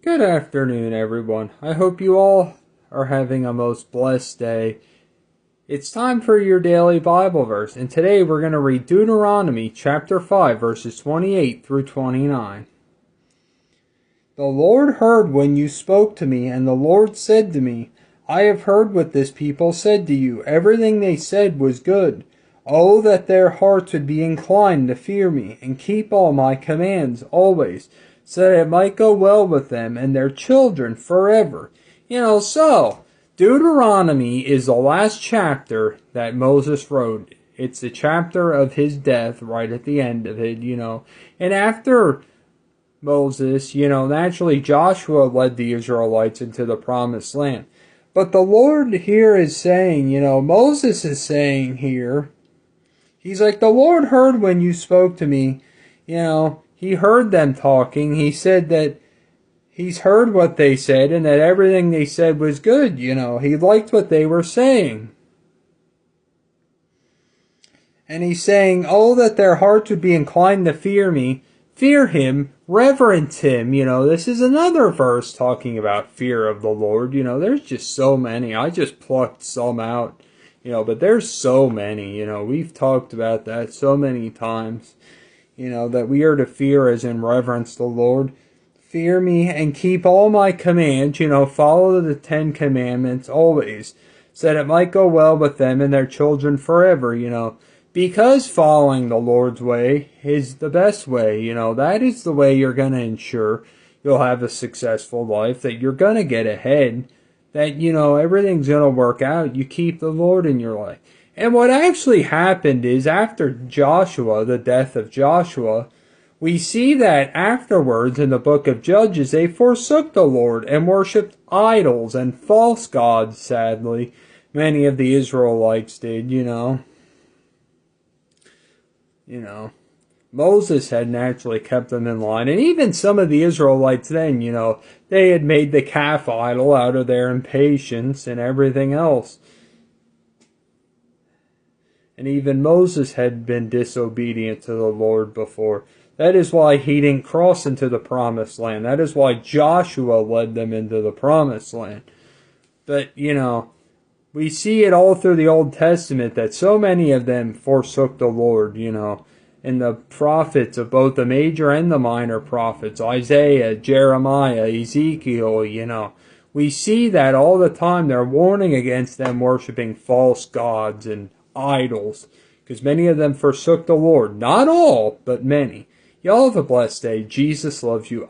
Good afternoon, everyone. I hope you all are having a most blessed day. It's time for your daily Bible verse, and today we're going to read Deuteronomy chapter 5, verses 28 through 29. The Lord heard when you spoke to me, and the Lord said to me, I have heard what this people said to you. Everything they said was good. Oh, that their hearts would be inclined to fear me, and keep all my commands always, so that it might go well with them and their children forever. So Deuteronomy is the last chapter that Moses wrote. It's the chapter of his death right at the end of it, And after Moses, naturally Joshua led the Israelites into the promised land. But the Lord here is saying, Moses is saying here, he's like, the Lord heard when you spoke to me. He heard them talking. He said that he's heard what they said and that everything they said was good. He liked what they were saying. And he's saying, oh, that their hearts would be inclined to fear me, fear him, reverence him. This is another verse talking about fear of the Lord. There's just so many. I just plucked some out. But there's so many, we've talked about that so many times, that we are to fear as in reverence the Lord. Fear me and keep all my commands, follow the 10 commandments always, so that it might go well with them and their children forever, because following the Lord's way is the best way, that is the way you're going to ensure you'll have a successful life, that you're going to get ahead, that, everything's going to work out. You keep the Lord in your life. And what actually happened is after Joshua, the death of Joshua, we see that afterwards in the book of Judges, they forsook the Lord and worshipped idols and false gods, sadly. Many of the Israelites did, Moses had naturally kept them in line. And even some of the Israelites then, they had made the calf idol out of their impatience and everything else. And even Moses had been disobedient to the Lord before. That is why he didn't cross into the promised land. That is why Joshua led them into the promised land. But, we see it all through the Old Testament that so many of them forsook the Lord, and the prophets of both the major and the minor prophets, Isaiah, Jeremiah, Ezekiel, we see that all the time. They're warning against them worshiping false gods and idols, because many of them forsook the Lord. Not all, but many. Y'all have a blessed day. Jesus loves you.